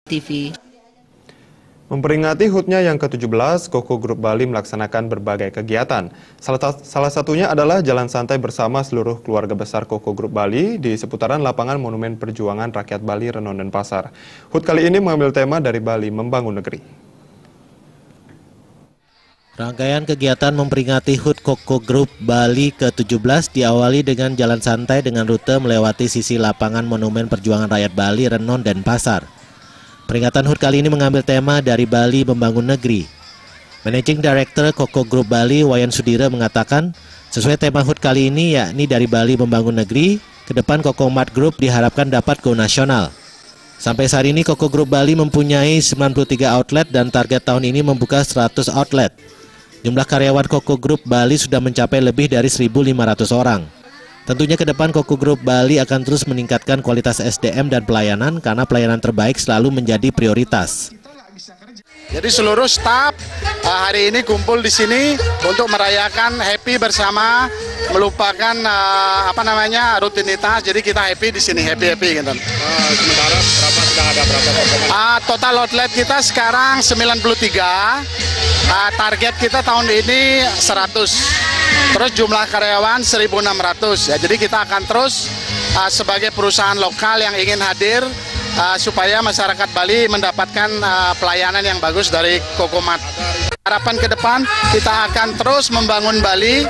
TV. Memperingati HUT-nya yang ke-17, Koko Group Bali melaksanakan berbagai kegiatan. Salah satunya adalah jalan santai bersama seluruh keluarga besar Koko Group Bali di seputaran lapangan Monumen Perjuangan Rakyat Bali, Renon, Denpasar. HUT kali ini mengambil tema dari Bali Membangun Negeri. Rangkaian kegiatan memperingati HUT Koko Group Bali ke-17 diawali dengan jalan santai dengan rute melewati sisi lapangan Monumen Perjuangan Rakyat Bali, Renon, Denpasar. Peringatan HUT kali ini mengambil tema dari Bali Membangun Negeri. Managing Director Koko Group Bali, Wayan Sudira mengatakan, sesuai tema HUT kali ini yakni dari Bali Membangun Negeri, ke depan Koko Mart Group diharapkan dapat go nasional. Sampai saat ini Koko Group Bali mempunyai 93 outlet dan target tahun ini membuka 100 outlet. Jumlah karyawan Koko Group Bali sudah mencapai lebih dari 1.500 orang. Tentunya ke depan Koko Group Bali akan terus meningkatkan kualitas SDM dan pelayanan karena pelayanan terbaik selalu menjadi prioritas. Jadi seluruh staf hari ini kumpul di sini untuk merayakan happy bersama, melupakan rutinitas. Jadi kita happy di sini, happy gitu. Sementara sudah ada berapa? Total outlet kita sekarang 93. Target kita tahun ini 100. Terus jumlah karyawan 1.600 ya. Jadi kita akan terus sebagai perusahaan lokal yang ingin hadir supaya masyarakat Bali mendapatkan pelayanan yang bagus dari Koko Mart. Harapan ke depan kita akan terus membangun Bali,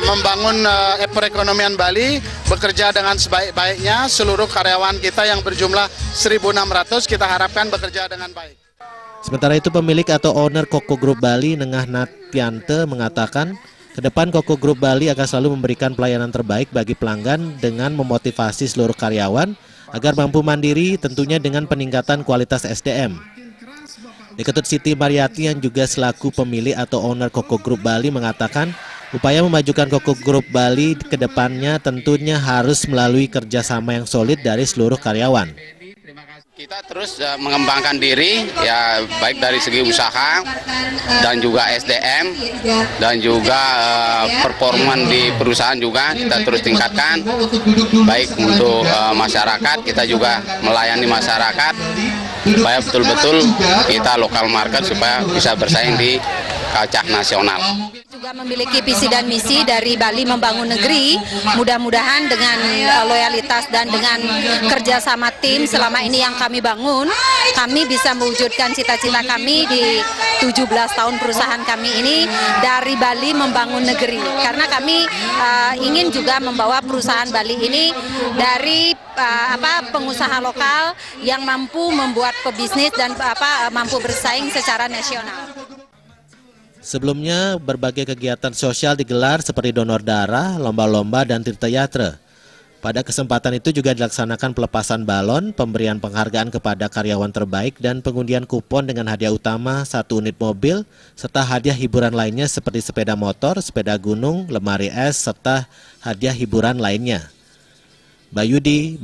membangun perekonomian Bali, bekerja dengan sebaik-baiknya. Seluruh karyawan kita yang berjumlah 1.600 kita harapkan bekerja dengan baik. Sementara itu pemilik atau owner Koko Group Bali, Nengah Natiante, mengatakan ke depan Koko Group Bali akan selalu memberikan pelayanan terbaik bagi pelanggan dengan memotivasi seluruh karyawan agar mampu mandiri, tentunya dengan peningkatan kualitas SDM. Diketut Siti Mariati yang juga selaku pemilik atau owner Koko Group Bali mengatakan upaya memajukan Koko Group Bali ke depannya tentunya harus melalui kerjasama yang solid dari seluruh karyawan. Kita terus mengembangkan diri ya, baik dari segi usaha dan juga SDM dan juga performa di perusahaan juga kita terus tingkatkan, baik untuk masyarakat. Kita juga melayani masyarakat supaya betul-betul kita lokal market supaya bisa bersaing di kancah nasional. Juga memiliki visi dan misi dari Bali Membangun Negeri. Mudah-mudahan dengan loyalitas dan dengan kerjasama tim selama ini yang kami bangun, kami bisa mewujudkan cita-cita kami di 17 tahun perusahaan kami ini dari Bali Membangun Negeri. Karena kami ingin juga membawa perusahaan Bali ini dari pengusaha lokal yang mampu membuat pebisnis dan mampu bersaing secara nasional. Sebelumnya, berbagai kegiatan sosial digelar seperti donor darah, lomba-lomba, dan tirta yatra. Pada kesempatan itu juga dilaksanakan pelepasan balon, pemberian penghargaan kepada karyawan terbaik, dan pengundian kupon dengan hadiah utama 1 unit mobil, serta hadiah hiburan lainnya seperti sepeda motor, sepeda gunung, lemari es, serta hadiah hiburan lainnya. Bayudi